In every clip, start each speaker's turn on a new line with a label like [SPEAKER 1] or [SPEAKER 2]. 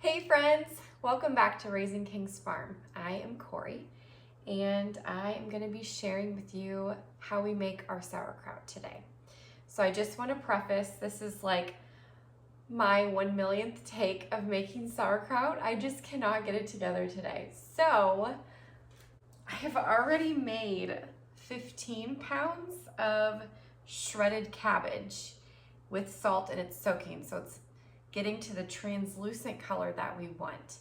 [SPEAKER 1] Hey friends, welcome back to Raising Kings Farm. I am Corey and I am going to be sharing with you how we make our sauerkraut today. So I just want to preface, this is like my 1 millionth take of making sauerkraut. I just cannot get it together today. So I have already made 15 pounds of shredded cabbage with salt and it's soaking, so it's getting to the translucent color that we want.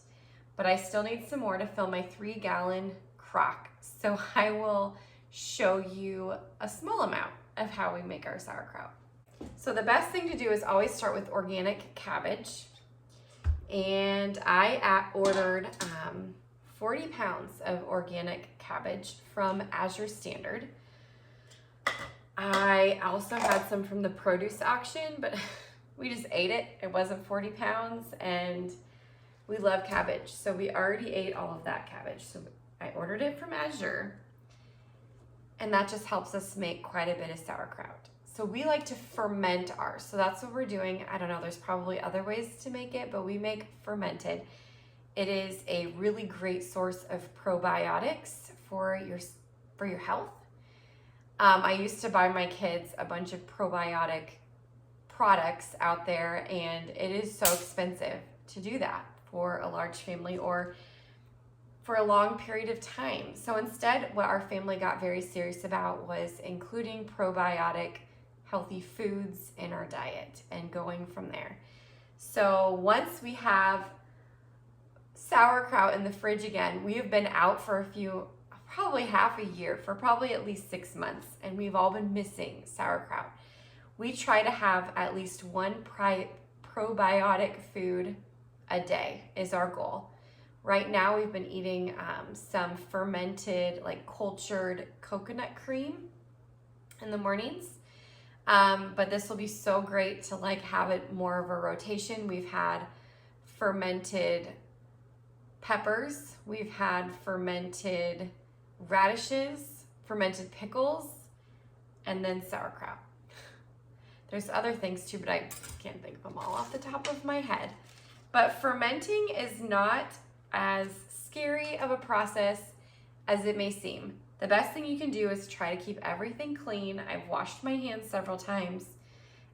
[SPEAKER 1] But I still need some more to fill my 3-gallon crock. So I will show you a small amount of how we make our sauerkraut. So the best thing to do is always start with organic cabbage. And I ordered 40 pounds of organic cabbage from Azure Standard. I also had some from the produce auction, but we just ate it. It wasn't 40 pounds and we love cabbage. So we already ate all of that cabbage. So I ordered it from Azure and that just helps us make quite a bit of sauerkraut. So we like to ferment ours. So that's what we're doing. I don't know, there's probably other ways to make it, but we make fermented. It is a really great source of probiotics for your health. I used to buy my kids a bunch of probiotic products out there and it is so expensive to do that for a large family or for a long period of time. So instead, what our family got very serious about was including probiotic healthy foods in our diet and going from there. So once we have sauerkraut in the fridge again, we have been out for probably half a year, for probably at least 6 months, and we've all been missing sauerkraut. We try to have at least one probiotic food a day is our goal. Right now we've been eating some fermented, like cultured coconut cream in the mornings. But this will be so great to like have it more of a rotation. We've had fermented peppers, we've had fermented radishes, fermented pickles, and then sauerkraut. There's other things too, but I can't think of them all off the top of my head. But fermenting is not as scary of a process as it may seem. The best thing you can do is try to keep everything clean. I've washed my hands several times.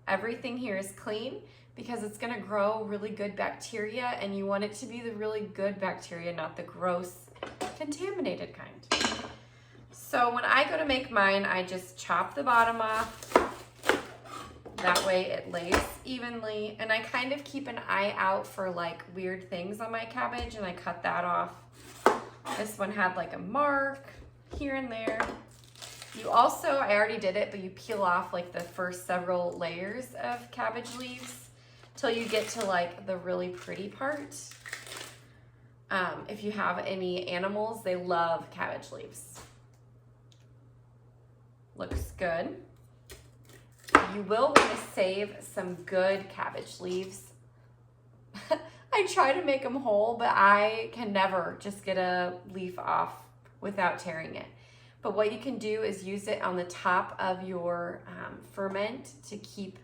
[SPEAKER 1] Everything here is clean because it's gonna grow really good bacteria and you want it to be the really good bacteria, not the gross contaminated kind. So when I go to make mine, I just chop the bottom off. That way it lays evenly, and I kind of keep an eye out for like weird things on my cabbage and I cut that off. This one had like a mark here and there. You also, I already did it, but you peel off like the first several layers of cabbage leaves till you get to like the really pretty part. If you have any animals, they love cabbage leaves. Looks good. You will want to save some good cabbage leaves. I try to make them whole, but I can never just get a leaf off without tearing it. But what you can do is use it on the top of your ferment to keep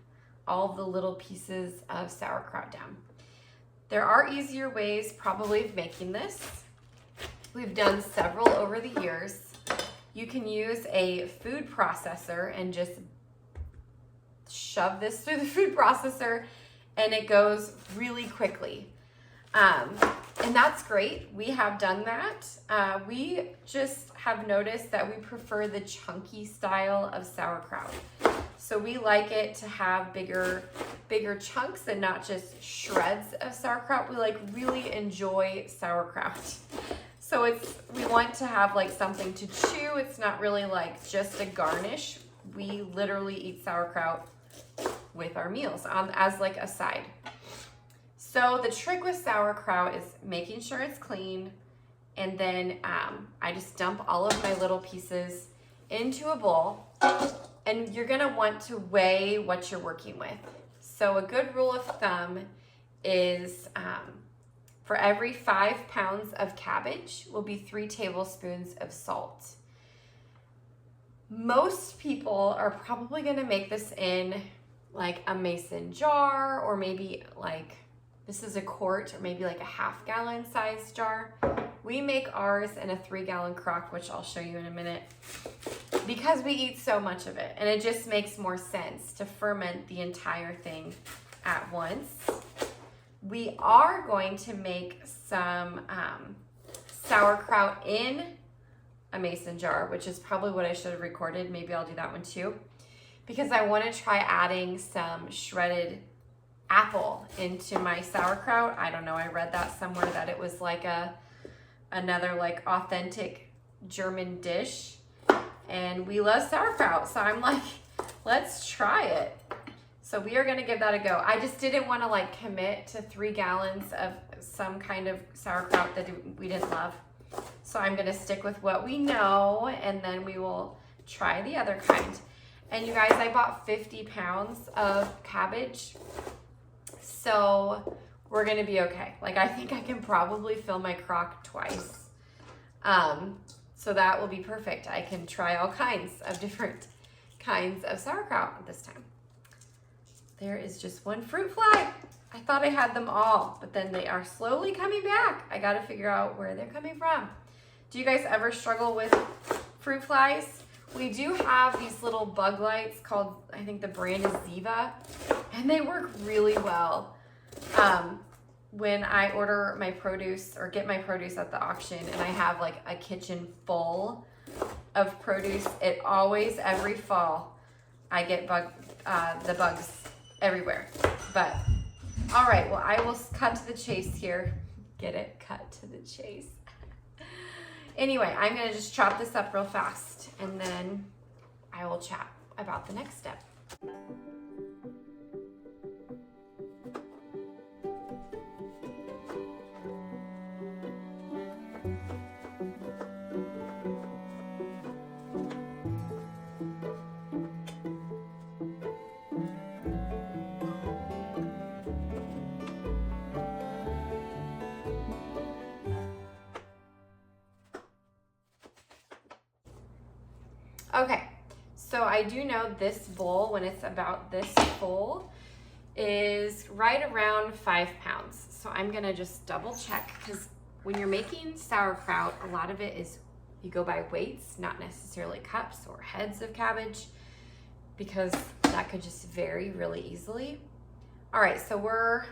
[SPEAKER 1] all the little pieces of sauerkraut down. There are easier ways probably of making this. We've done several over the years. You can use a food processor and just shove this through the food processor and it goes really quickly. And that's great. We have done that. We just have noticed that we prefer the chunky style of sauerkraut. So we like it to have bigger chunks and not just shreds of sauerkraut. We like really enjoy sauerkraut. So we want to have like something to chew. It's not really like just a garnish. We literally eat sauerkraut with our meals as like a side. So the trick with sauerkraut is making sure it's clean, and then I just dump all of my little pieces into a bowl, and you're gonna want to weigh what you're working with. So a good rule of thumb is for every 5 pounds of cabbage will be 3 tablespoons of salt. Most people are probably gonna make this in like a mason jar or maybe like This is a quart or maybe like a half-gallon size jar. We make ours in a 3-gallon crock, which I'll show you in a minute, because we eat so much of it, and it just makes more sense to ferment the entire thing at once. We are going to make some sauerkraut in a mason jar, which is probably what I should have recorded. Maybe I'll do that one too, because I want to try adding some shredded apple into my sauerkraut. I don't know, I read that somewhere that it was like another like authentic German dish, and we love sauerkraut, so I'm like, let's try it. So we are gonna give that a go. I just didn't want to like commit to 3 gallons of some kind of sauerkraut that we didn't love. So I'm gonna stick with what we know, and then we will try the other kind. And you guys, I bought 50 pounds of cabbage, so we're gonna be okay. Like, I think I can probably fill my crock twice. So that will be perfect. I can try all kinds of different kinds of sauerkraut at this time. There is just one fruit fly. I thought I had them all, but then they are slowly coming back. I gotta figure out where they're coming from. Do you guys ever struggle with fruit flies? We do have these little bug lights called, I think the brand is Ziva, and they work really well. When I order my produce or get my produce at the auction and I have like a kitchen full of produce, it always, every fall, I get the bugs everywhere. But all right, well, I will cut to the chase here. Get it? Cut to the chase. Anyway, I'm gonna just chop this up real fast, and then I will chat about the next step. Okay, so I do know this bowl, when it's about this full, is right around 5 pounds. So I'm gonna just double check, because when you're making sauerkraut, a lot of it is you go by weights, not necessarily cups or heads of cabbage, because that could just vary really easily. All right, so we're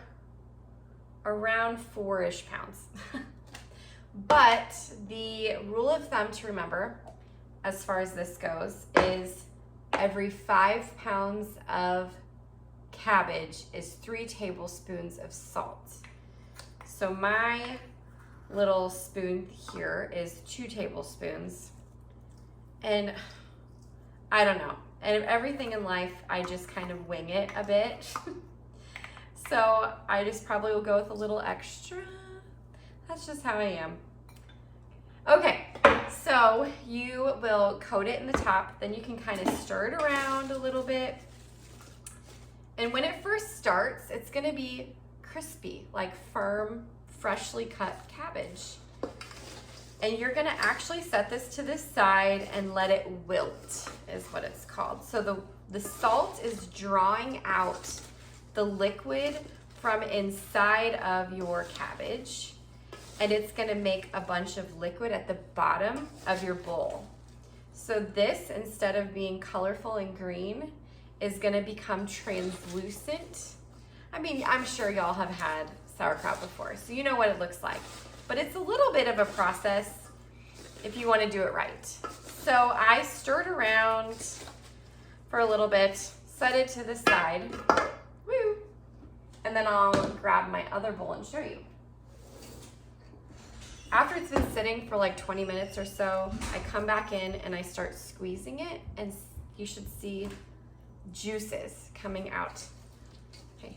[SPEAKER 1] around 4-ish pounds. But the rule of thumb to remember, as far as this goes, is every 5 pounds of cabbage is 3 tablespoons of salt. So my little spoon here is 2 tablespoons. And I don't know. And everything in life, I just kind of wing it a bit. So I just probably will go with a little extra. That's just how I am. Okay, so you will coat it in the top, then you can kind of stir it around a little bit. And when it first starts, it's gonna be crispy, like firm, freshly cut cabbage. And you're gonna actually set this to the side and let it wilt, is what it's called. So the salt is drawing out the liquid from inside of your cabbage, and it's gonna make a bunch of liquid at the bottom of your bowl. So this, instead of being colorful and green, is gonna become translucent. I mean, I'm sure y'all have had sauerkraut before, so you know what it looks like. But it's a little bit of a process if you wanna do it right. So I stirred around for a little bit, set it to the side, woo, and then I'll grab my other bowl and show you. After it's been sitting for like 20 minutes or so, I come back in and I start squeezing it, and you should see juices coming out. Okay.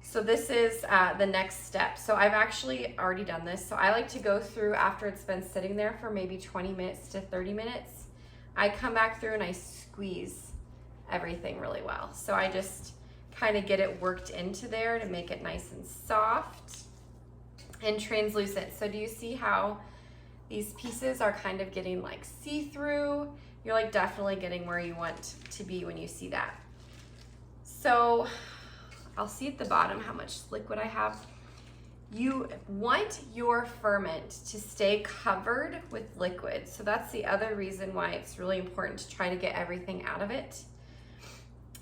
[SPEAKER 1] So this is the next step. So I've actually already done this. So I like to go through after it's been sitting there for maybe 20 minutes to 30 minutes. I come back through and I squeeze everything really well. So I just kind of get it worked into there to make it nice and soft and translucent. So do you see how these pieces are kind of getting like see-through? You're like definitely getting where you want to be when you see that. So I'll see at the bottom how much liquid I have. You want your ferment to stay covered with liquid. So that's the other reason why it's really important to try to get everything out of it.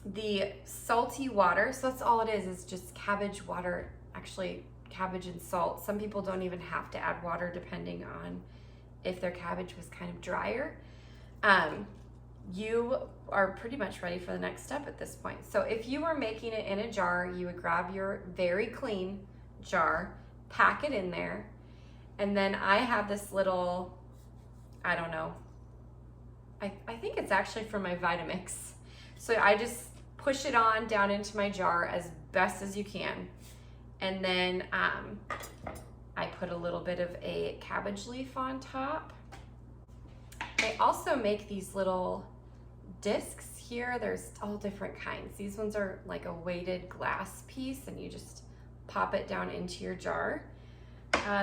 [SPEAKER 1] The salty water, so that's all it is just cabbage water, actually cabbage and salt. Some people don't even have to add water depending on if their cabbage was kind of drier. You are pretty much ready for the next step at this point. So if you were making it in a jar, you would grab your very clean jar, pack it in there, and then I have this little, I don't know, I think it's actually from my Vitamix. So I just push it on down into my jar as best as you can. And then I put a little bit of a cabbage leaf on top. I also make these little discs here. There's all different kinds. These ones are like a weighted glass piece and you just pop it down into your jar.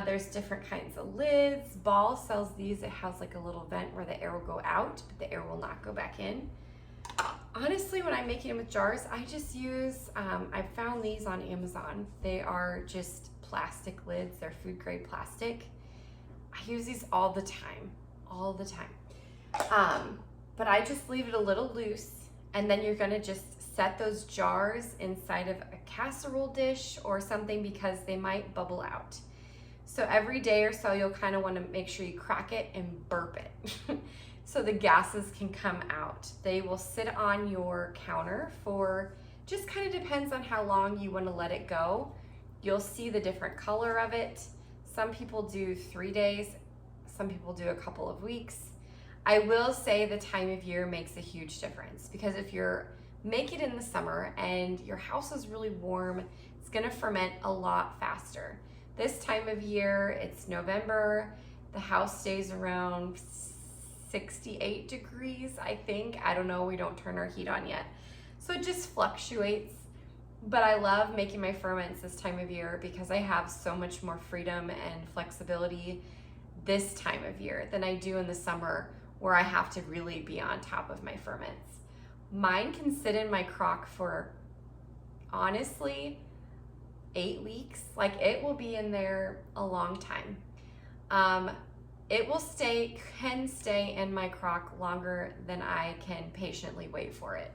[SPEAKER 1] There's different kinds of lids. Ball sells these. It has like a little vent where the air will go out, but the air will not go back in. Honestly, when I'm making them with jars, I just use, I found these on Amazon. They are just plastic lids. They're food grade plastic. I use these all the time. But I just leave it a little loose, and then you're gonna just set those jars inside of a casserole dish or something because they might bubble out. So every day or so, you'll kind of want to make sure you crack it and burp it so the gases can come out. They will sit on your counter for, just kind of depends on how long you want to let it go. You'll see the different color of it. Some people do 3 days, some people do a couple of weeks. I will say the time of year makes a huge difference because if you're make it in the summer and your house is really warm, it's gonna ferment a lot faster. This time of year, it's November, the house stays around 68 degrees, I think. I don't know, we don't turn our heat on yet. So it just fluctuates. But I love making my ferments this time of year because I have so much more freedom and flexibility this time of year than I do in the summer where I have to really be on top of my ferments. Mine can sit in my crock for, honestly, 8 weeks. Like, it will be in there a long time. It will can stay in my crock longer than I can patiently wait for it.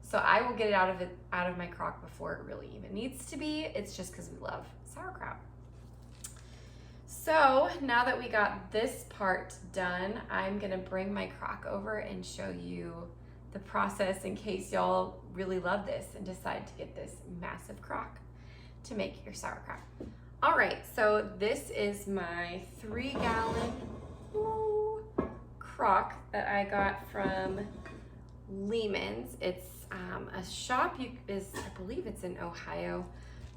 [SPEAKER 1] So I will get it out of my crock before it really even needs to be. It's just because we love sauerkraut. So now that we got this part done, I'm gonna bring my crock over and show you the process in case y'all really love this and decide to get this massive crock to make your sauerkraut. All right, so this is my 3-gallon crock that I got from Lehman's. It's a shop, I believe it's in Ohio.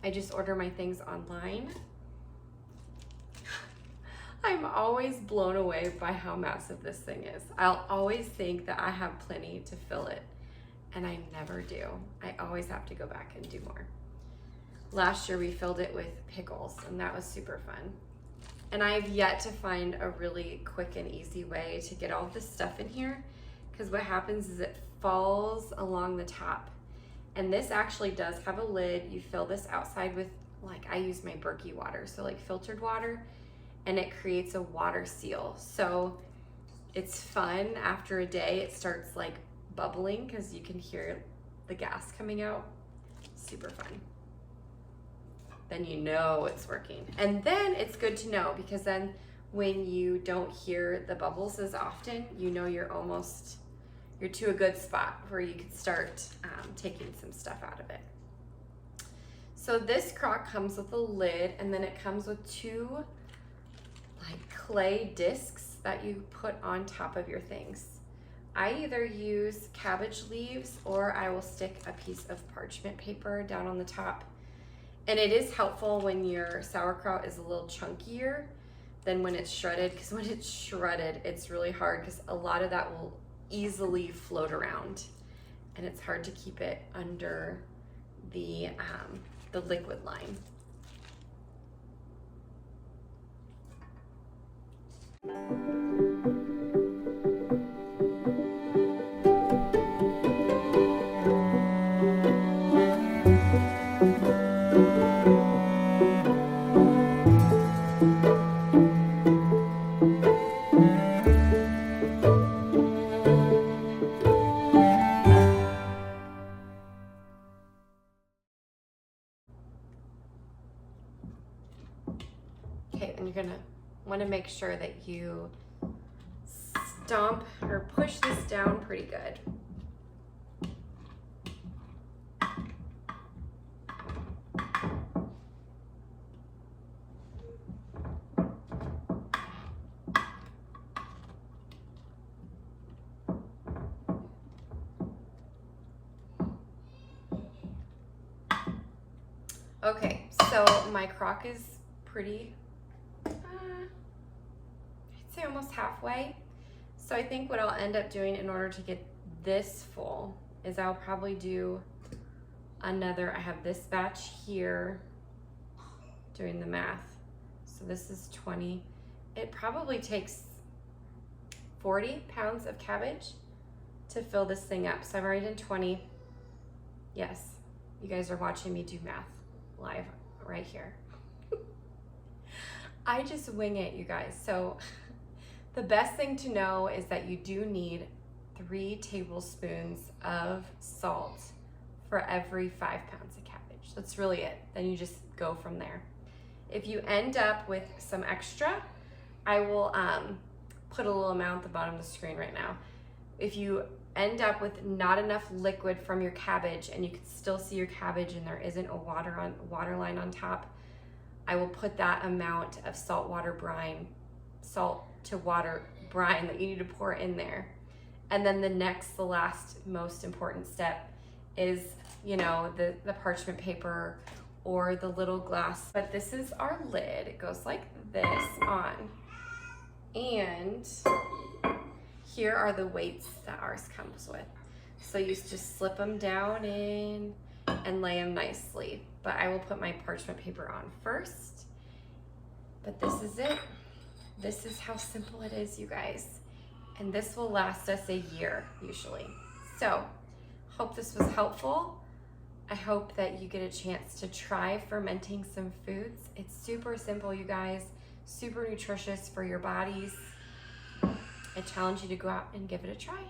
[SPEAKER 1] I just order my things online. I'm always blown away by how massive this thing is. I'll always think that I have plenty to fill it, and I never do. I always have to go back and do more. Last year we filled it with pickles, and that was super fun. And I've yet to find a really quick and easy way to get all this stuff in here, because what happens is it falls along the top. And this actually does have a lid. You fill this outside with, like, I use my Berkey water, so like filtered water, and it creates a water seal. So it's fun. After a day, it starts like bubbling because you can hear the gas coming out. Super fun. Then you know it's working. And then it's good to know because then when you don't hear the bubbles as often, you know you're to a good spot where you can start taking some stuff out of it. So this crock comes with a lid, and then it comes with 2 like clay discs that you put on top of your things. I either use cabbage leaves or I will stick a piece of parchment paper down on the top. And it is helpful when your sauerkraut is a little chunkier than when it's shredded, because when it's shredded, it's really hard because a lot of that will easily float around, and it's hard to keep it under the liquid line. Okay, and you're gonna want to make sure that you stomp or push this down pretty good. Okay, so my crock is pretty, I'd say almost halfway. So I think what I'll end up doing in order to get this full is I'll probably do another, I have this batch here, doing the math. So this is 20. It probably takes 40 pounds of cabbage to fill this thing up. So I've already done 20. Yes, you guys are watching me do math live right here. I just wing it, you guys. So the best thing to know is that you do need 3 tablespoons of salt for every 5 pounds of cabbage. That's really it. Then you just go from there. If you end up with some extra, I will put a little amount at the bottom of the screen right now. If you end up with not enough liquid from your cabbage and you can still see your cabbage and there isn't a water line on top, I will put that amount of salt to water brine that you need to pour in there. And then the last most important step is, you know, the parchment paper or the little glass. But this is our lid. It goes like this on. And here are the weights that ours comes with. So you just slip them down in and lay them nicely. But I will put my parchment paper on first. But this is it. This is how simple it is, you guys. And this will last us a year, usually. So, hope this was helpful. I hope that you get a chance to try fermenting some foods. It's super simple, you guys. Super nutritious for your bodies. I challenge you to go out and give it a try.